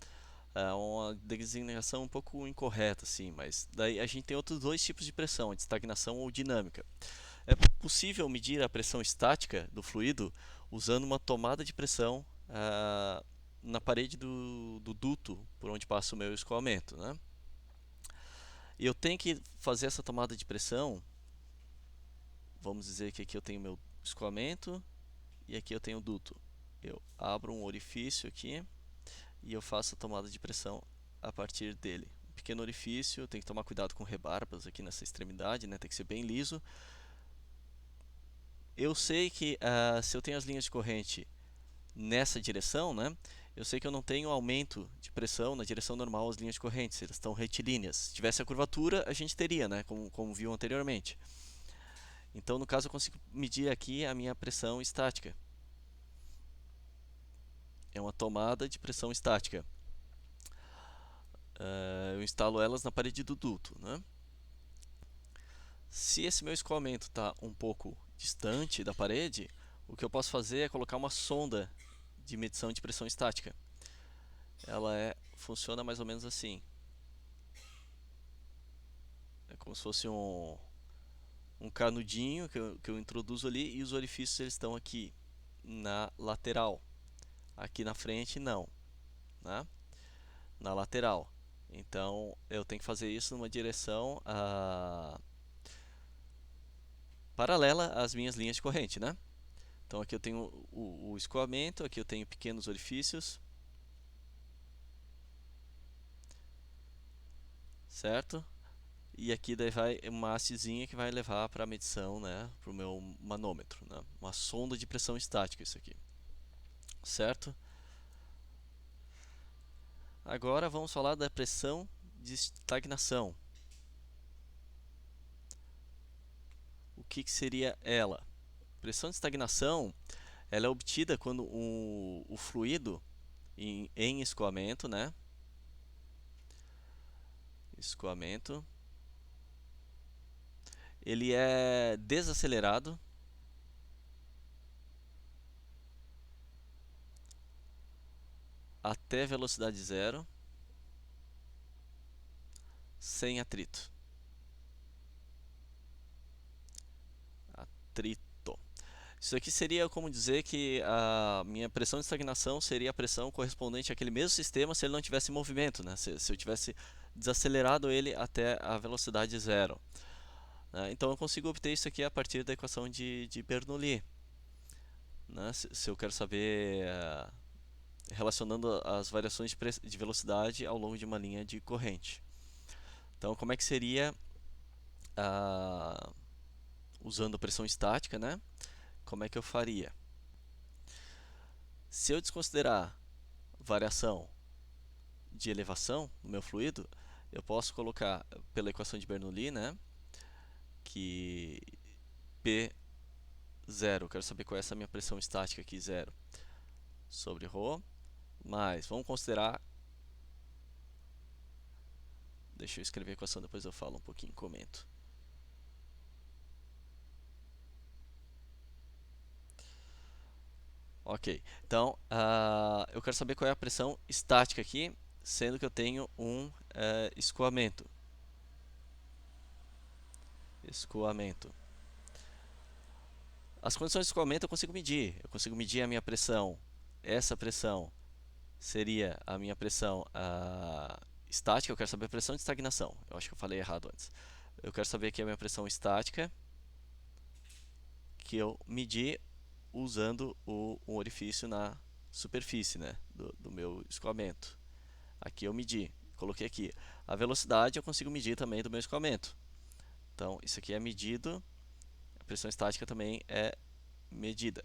É uma designação um pouco incorreta, sim, mas daí a gente tem outros dois tipos de pressão, de estagnação ou dinâmica. É possível medir a pressão estática do fluido usando uma tomada de pressão na parede do duto por onde passa o meu escoamento, né? E eu tenho que fazer essa tomada de pressão. Vamos dizer que aqui eu tenho meu escoamento e aqui eu tenho o duto. Eu abro um orifício aqui e eu faço a tomada de pressão a partir dele. Um pequeno orifício, tem que tomar cuidado com rebarbas aqui nessa extremidade, né? Tem que ser bem liso. Eu sei que se eu tenho as linhas de corrente nessa direção, né? Eu sei que eu não tenho aumento de pressão na direção normal das linhas de corrente, elas estão retilíneas. Se tivesse a curvatura, a gente teria, né? Como viu anteriormente. Então, no caso, eu consigo medir aqui a minha pressão estática. É uma tomada de pressão estática. Eu instalo elas na parede do duto, né? Se esse meu escoamento está um pouco distante da parede, o que eu posso fazer é colocar uma sonda de medição de pressão estática. Ela funciona mais ou menos assim. É como se fosse um canudinho que eu introduzo ali e os orifícios eles estão aqui na lateral. Aqui na frente não, né? Na lateral. Então eu tenho que fazer isso numa direção paralela às minhas linhas de corrente, né? Então aqui eu tenho o escoamento, aqui eu tenho pequenos orifícios, certo? E aqui daí vai uma hastezinha que vai levar para a medição, né, para o meu manômetro, né? Uma sonda de pressão estática isso aqui, certo? Agora vamos falar da pressão de estagnação. O que seria ela? Pressão de estagnação, ela é obtida quando o fluido em escoamento, né? Escoamento, ele é desacelerado até velocidade zero, sem atrito. Isso aqui seria como dizer que a minha pressão de estagnação seria a pressão correspondente àquele mesmo sistema se ele não tivesse movimento, né? Se eu tivesse desacelerado ele até a velocidade zero, né? Então eu consigo obter isso aqui a partir da equação de Bernoulli, né? Se eu quero saber relacionando as variações de velocidade ao longo de uma linha de corrente. Então como é que seria usando a pressão estática, né? Como é que eu faria? Se eu desconsiderar variação de elevação no meu fluido, eu posso colocar pela equação de Bernoulli, né, que P0, eu quero saber qual é essa minha pressão estática aqui, 0, sobre ρ, mais, vamos considerar, deixa eu escrever a equação, depois eu falo um pouquinho, comento. Ok, então eu quero saber qual é a pressão estática aqui, sendo que eu tenho um escoamento. As condições de escoamento eu consigo medir. Eu consigo medir a minha pressão. Essa pressão seria a minha pressão estática. Eu quero saber a pressão de estagnação. Eu acho que eu falei errado antes. Eu quero saber aqui a minha pressão estática, que eu medi usando um orifício na superfície, né, do meu escoamento. Aqui eu medi, coloquei aqui. A velocidade eu consigo medir também do meu escoamento. Então, isso aqui é medido. A pressão estática também é medida.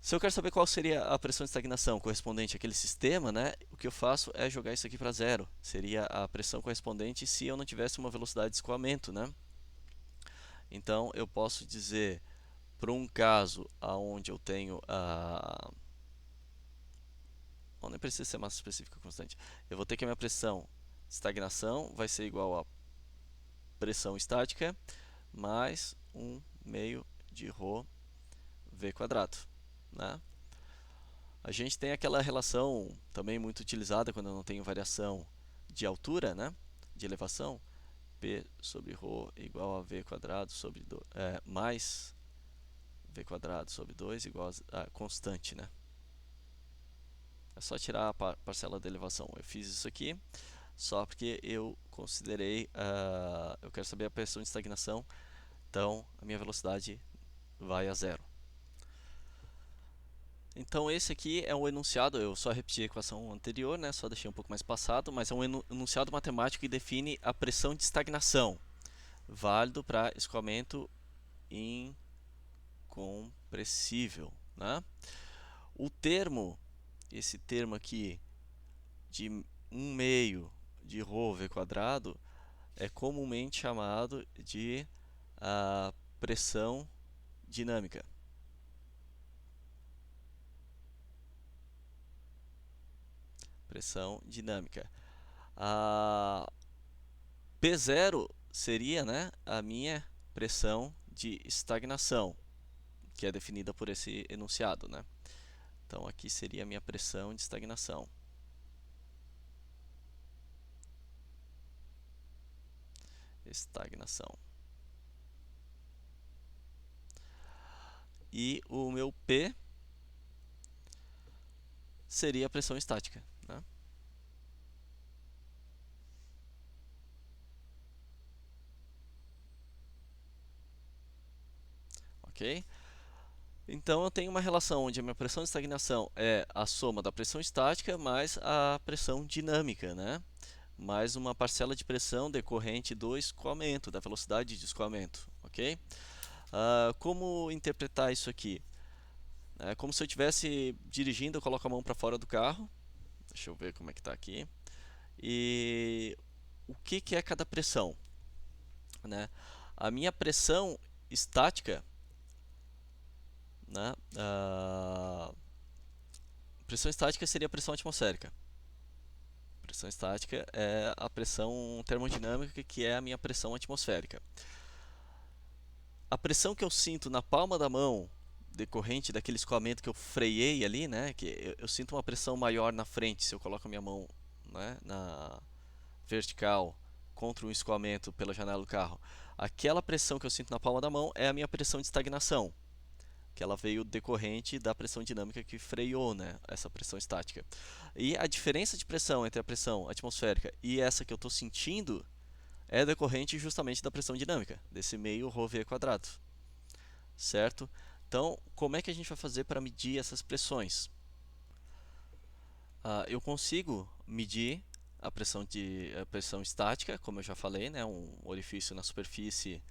Se eu quero saber qual seria a pressão de estagnação correspondente àquele sistema, né, o que eu faço é jogar isso aqui para zero. Seria a pressão correspondente se eu não tivesse uma velocidade de escoamento, né? Então, eu posso dizer, para um caso onde eu tenho Bom, nem precisa ser massa específica constante. Eu vou ter que a minha pressão de estagnação vai ser igual a pressão estática mais 1 meio de ρ v quadrado, né? A gente tem aquela relação também muito utilizada quando eu não tenho variação de altura, né? De elevação, P sobre ρ igual a v quadrado sobre mais v quadrado sobre 2 igual a constante, né? É só tirar a parcela da elevação. Eu fiz isso aqui só porque eu considerei, eu quero saber a pressão de estagnação, então a minha velocidade vai a zero. Então esse aqui é um enunciado, eu só repeti a equação anterior, né, só deixei um pouco mais passado, mas é um enunciado matemático que define a pressão de estagnação, válido para escoamento incompressível, né? O termo, esse termo aqui de 1 meio de ρ v quadrado é comumente chamado de pressão dinâmica. Pressão dinâmica. P0 seria, né, a minha pressão de estagnação, que é definida por esse enunciado, né? Então aqui seria a minha pressão de estagnação. Estagnação. E o meu P seria a pressão estática, né? Ok? Então eu tenho uma relação onde a minha pressão de estagnação é a soma da pressão estática mais a pressão dinâmica, né? Mais uma parcela de pressão decorrente do escoamento, da velocidade de escoamento, ok? Como interpretar isso aqui? É como se eu estivesse dirigindo, eu coloco a mão para fora do carro. Deixa eu ver como é que está aqui. E o que é cada pressão, né? A minha pressão estática, né? Pressão estática seria a pressão atmosférica. Pressão estática é a pressão termodinâmica, que é a minha pressão atmosférica. A pressão que eu sinto na palma da mão, decorrente daquele escoamento que eu freiei ali, né? Que eu sinto uma pressão maior na frente se eu coloco a minha mão, né, na vertical contra um escoamento pela janela do carro. Aquela pressão que eu sinto na palma da mão é a minha pressão de estagnação, que ela veio decorrente da pressão dinâmica que freou, né, essa pressão estática. E a diferença de pressão entre a pressão atmosférica e essa que eu estou sentindo é decorrente justamente da pressão dinâmica, desse meio ρv quadrado, certo? Então, como é que a gente vai fazer para medir essas pressões? Eu consigo medir a pressão estática, como eu já falei, né, um orifício na superfície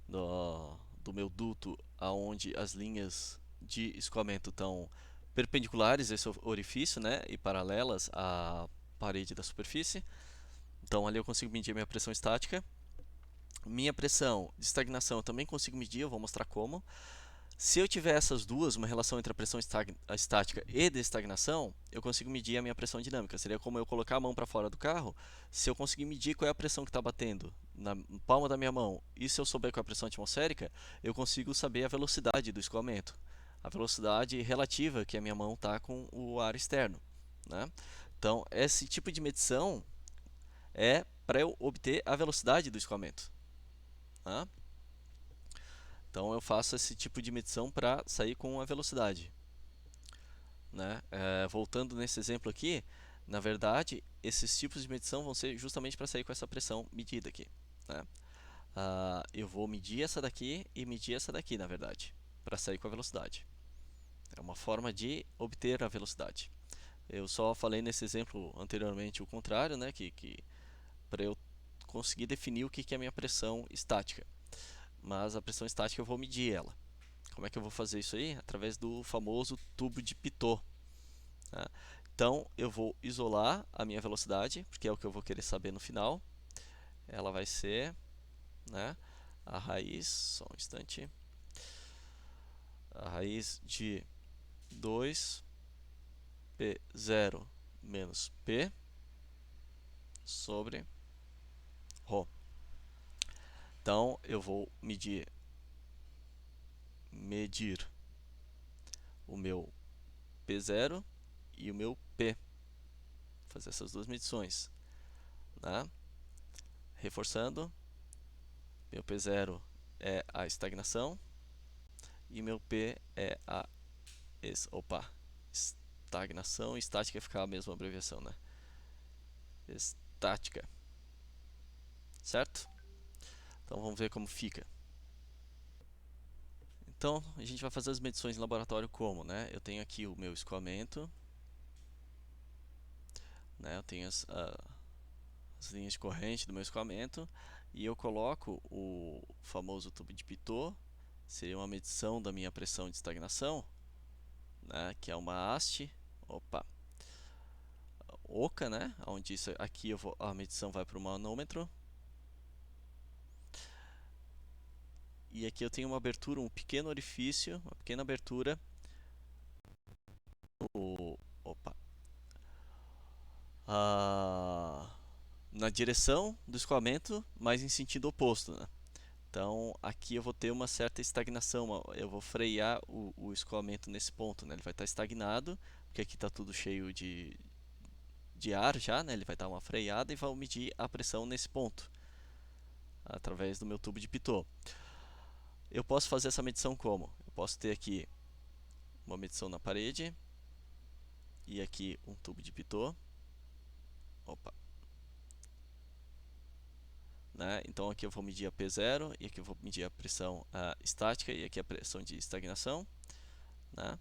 do meu duto, aonde as linhas de escoamento estão perpendiculares a esse orifício, né, e paralelas à parede da superfície. Então ali eu consigo medir a minha pressão estática. Minha pressão de estagnação eu também consigo medir, eu vou mostrar como. Se eu tiver essas duas, uma relação entre a pressão estática e de estagnação, eu consigo medir a minha pressão dinâmica. Seria como eu colocar a mão para fora do carro. Se eu conseguir medir qual é a pressão que está batendo na palma da minha mão e se eu souber qual é a pressão atmosférica, eu consigo saber a velocidade do escoamento. A velocidade relativa que a minha mão está com o ar externo, né? Então, esse tipo de medição é para eu obter a velocidade do escoamento, né? Então eu faço esse tipo de medição para sair com a velocidade, né? Voltando nesse exemplo aqui, na verdade, esses tipos de medição vão ser justamente para sair com essa pressão medida aqui, né? Eu vou medir essa daqui e medir essa daqui, na verdade, para sair com a velocidade. É uma forma de obter a velocidade. Eu só falei nesse exemplo anteriormente o contrário, né? Que para eu conseguir definir o que é a minha pressão estática. Mas a pressão estática eu vou medir ela. Como é que eu vou fazer isso aí? Através do famoso tubo de Pitot, né? Então eu vou isolar a minha velocidade, porque é o que eu vou querer saber no final. Ela vai ser, né, a raiz, só um instante, a raiz de 2P0 menos P sobre ρ. Então eu vou medir o meu P0 e o meu P. Fazer essas duas medições, né? Reforçando, meu P0 é a estagnação e meu P é a estagnação. Estática ficar a mesma abreviação, né? Estática, certo? Então vamos ver como fica. Então a gente vai fazer as medições em laboratório como, né? Eu tenho aqui o meu escoamento, né? Eu tenho as linhas de corrente do meu escoamento e eu coloco o famoso tubo de Pitot, seria uma medição da minha pressão de estagnação, né? Que é uma haste, oca, né? Onde isso aqui a medição vai para o manômetro. E aqui eu tenho uma abertura, um pequeno orifício, uma pequena abertura no, na direção do escoamento, mas em sentido oposto, né? Então aqui eu vou ter uma certa estagnação, eu vou frear o escoamento nesse ponto, né? Ele vai estar estagnado, porque aqui está tudo cheio de ar já, né? Ele vai dar uma freada e vai medir a pressão nesse ponto, através do meu tubo de Pitot. Eu posso fazer essa medição como? Eu posso ter aqui uma medição na parede e aqui um tubo de Pitot. Né? Então aqui eu vou medir a P0 e aqui eu vou medir a pressão estática e aqui a pressão de estagnação, né?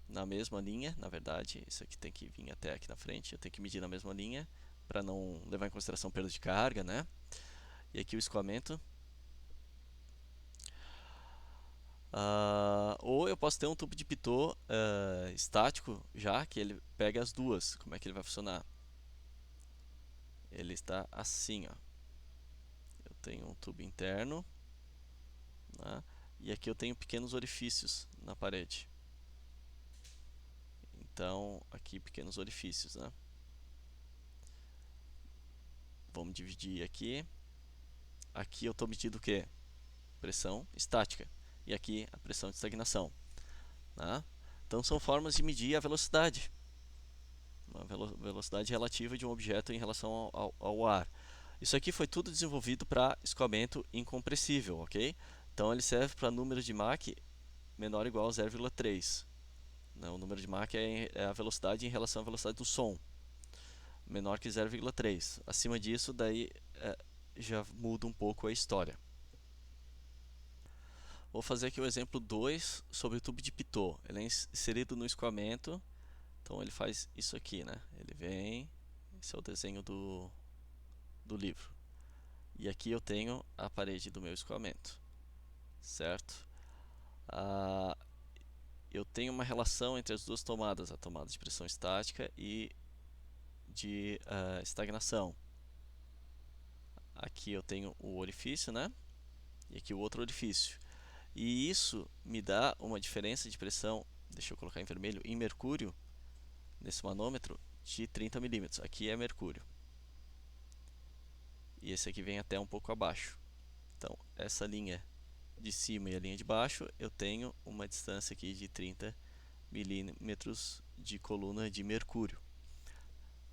Na mesma linha, na verdade, isso aqui tem que vir até aqui na frente, eu tenho que medir na mesma linha para não levar em consideração perda de carga, né? E aqui o escoamento. Ou eu posso ter um tubo de Pitot estático já, que ele pega as duas. Como é que ele vai funcionar? Ele está assim, ó. Eu tenho um tubo interno, né? E aqui eu tenho pequenos orifícios na parede. Então, aqui pequenos orifícios, né? Vamos dividir aqui. Aqui eu estou medindo o quê? Pressão estática. E aqui a pressão de estagnação, né? Então, são formas de medir a velocidade. Uma velocidade relativa de um objeto em relação ao ar. Isso aqui foi tudo desenvolvido para escoamento incompressível, ok? Então, ele serve para número de Mach menor ou igual a 0,3. O número de Mach é a velocidade em relação à velocidade do som, menor que 0,3. Acima disso, daí já muda um pouco a história. Vou fazer aqui o exemplo 2 sobre o tubo de Pitot. Ele é inserido no escoamento, então ele faz isso aqui, né? Ele vem, esse é o desenho do livro. E aqui eu tenho a parede do meu escoamento, certo? Eu tenho uma relação entre as duas tomadas, a tomada de pressão estática e de estagnação. Aqui eu tenho o orifício, né? E aqui o outro orifício. E isso me dá uma diferença de pressão, deixa eu colocar em vermelho, em mercúrio, nesse manômetro, de 30 milímetros. Aqui é mercúrio. E esse aqui vem até um pouco abaixo. Então, essa linha de cima e a linha de baixo, eu tenho uma distância aqui de 30 milímetros de coluna de mercúrio.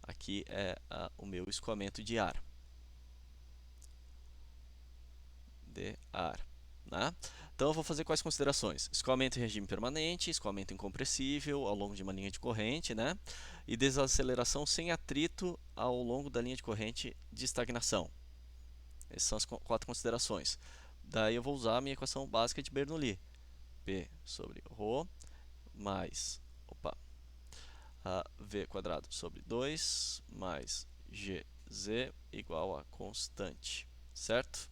Aqui é o meu escoamento de ar. Né? Então eu vou fazer quais considerações? Escoamento em regime permanente, escoamento incompressível ao longo de uma linha de corrente, né? E desaceleração sem atrito ao longo da linha de corrente de estagnação. Essas são as 4 considerações. Daí eu vou usar a minha equação básica de Bernoulli. P sobre ρ mais V quadrado sobre 2 mais GZ igual a constante, certo?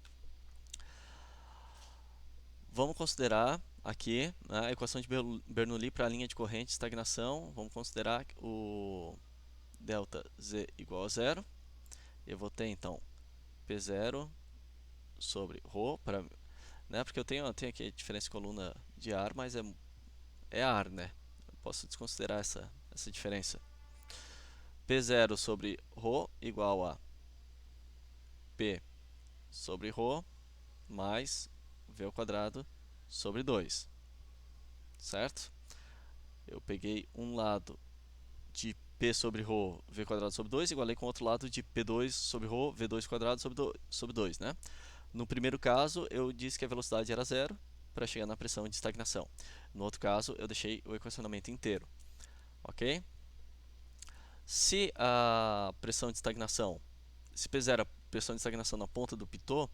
Vamos considerar aqui, né, a equação de Bernoulli para a linha de corrente de estagnação. Vamos considerar o delta Z igual a zero. Eu vou ter então P0 sobre ρ, né, porque eu tenho aqui a diferença de coluna de ar, mas é ar, né? Eu posso desconsiderar essa diferença. P0 sobre ρ igual a P sobre ρ mais V ao quadrado sobre 2, certo? Eu peguei um lado de P sobre ρ, V quadrado sobre 2, igualei com o outro lado de P2 sobre ρ, V2 quadrado sobre 2, né? No primeiro caso, eu disse que a velocidade era zero para chegar na pressão de estagnação. No outro caso, eu deixei o equacionamento inteiro, ok? Se a pressão de estagnação, se P0 é a pressão de estagnação na ponta do pitô,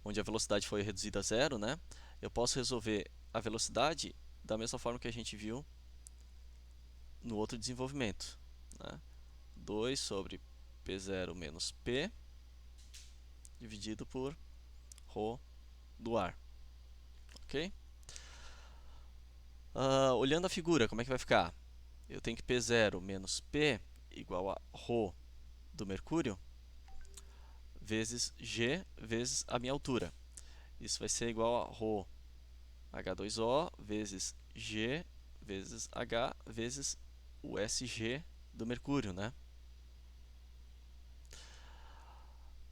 onde a velocidade foi reduzida a zero, né? Eu posso resolver a velocidade da mesma forma que a gente viu no outro desenvolvimento, né? 2 sobre P0 menos P dividido por ρ do ar, ok? Olhando a figura, como é que vai ficar? Eu tenho que P0 menos P igual a ρ do mercúrio vezes G vezes a minha altura. Isso vai ser igual a ρ H2O vezes G vezes H vezes o SG do mercúrio, né?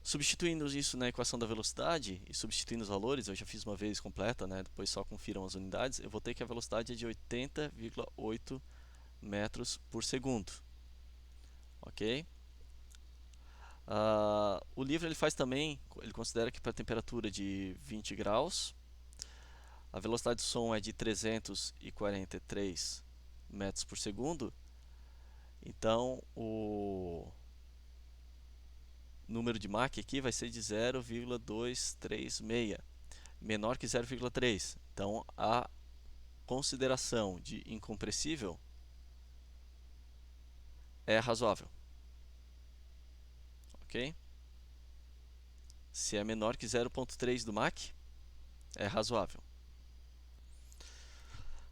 Substituindo isso na equação da velocidade e substituindo os valores, eu já fiz uma vez completa, né? Depois só confiram as unidades, eu vou ter que a velocidade é de 80,8 metros por segundo, ok? O livro ele faz também, ele considera que para a temperatura de 20 graus, a velocidade do som é de 343 metros por segundo, então o número de Mach aqui vai ser de 0,236, menor que 0,3. Então a consideração de incompressível é razoável, ok? Se é menor que 0,3 do Mach, é razoável.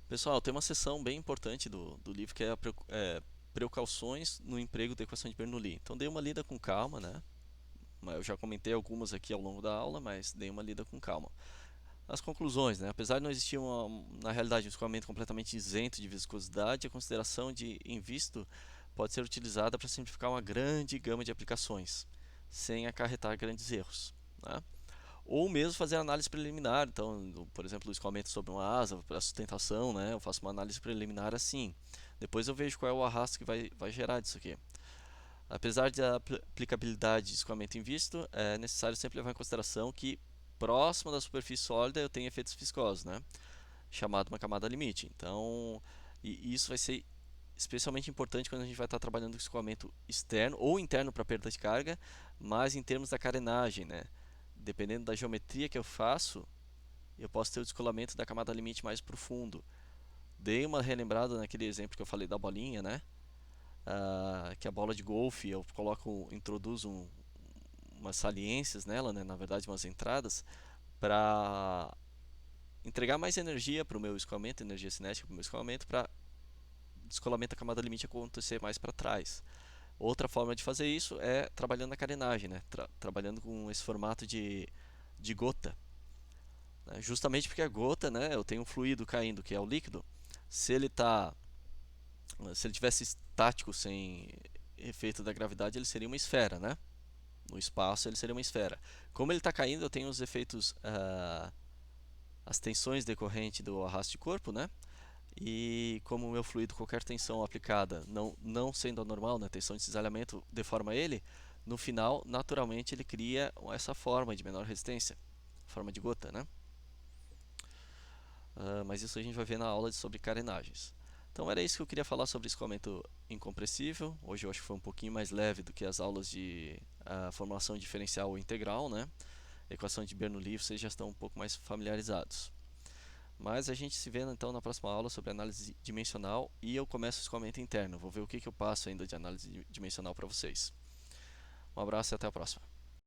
Pessoal, tem uma seção bem importante do livro que é precauções no emprego da equação de Bernoulli. Então dê uma lida com calma, né? Eu já comentei algumas aqui ao longo da aula, mas dê uma lida com calma. As conclusões, né? Apesar de não existir na realidade um escoamento completamente isento de viscosidade, a consideração de em visto pode ser utilizada para simplificar uma grande gama de aplicações, sem acarretar grandes erros, né? Ou mesmo fazer análise preliminar. Então, por exemplo, o escoamento sobre uma asa para sustentação, né? Eu faço uma análise preliminar assim. Depois eu vejo qual é o arrasto que vai gerar disso aqui. Apesar da aplicabilidade de escoamento em visto, é necessário sempre levar em consideração que próximo da superfície sólida eu tenho efeitos viscosos, né? Chamado uma camada limite. Então, isso vai ser especialmente importante quando a gente vai estar trabalhando com escoamento externo ou interno para perda de carga, mas em termos da carenagem, né? Dependendo da geometria que eu faço, eu posso ter o descolamento da camada limite mais profundo. Dei uma relembrada naquele exemplo que eu falei da bolinha, né? Que a bola de golfe eu introduzo umas saliências nela, né? Na verdade umas entradas, para entregar mais energia para o meu escoamento, energia cinética para o meu escoamento, para descolamento da camada limite acontecer mais para trás. Outra forma de fazer isso é trabalhando na carenagem, né? Trabalhando com esse formato de gota, né? Justamente porque a gota, né? Eu tenho um fluido caindo que é o líquido. Se ele tivesse estático sem efeito da gravidade, ele seria uma esfera, né? No espaço ele seria uma esfera. Como ele está caindo, eu tenho os efeitos, as tensões decorrentes do arrasto de corpo, né? E como o meu fluido, qualquer tensão aplicada, não sendo anormal, né, tensão de cisalhamento deforma ele, no final, naturalmente, ele cria essa forma de menor resistência, forma de gota, né? mas isso a gente vai ver na aula sobre carenagens. Então era isso que eu queria falar sobre escoamento incompressível. Hoje eu acho que foi um pouquinho mais leve do que as aulas de formulação diferencial ou integral, né? Equação de Bernoulli, vocês já estão um pouco mais familiarizados. Mas a gente se vê então na próxima aula sobre análise dimensional e eu começo o escoamento interno. Vou ver o que eu passo ainda de análise dimensional para vocês. Um abraço e até a próxima.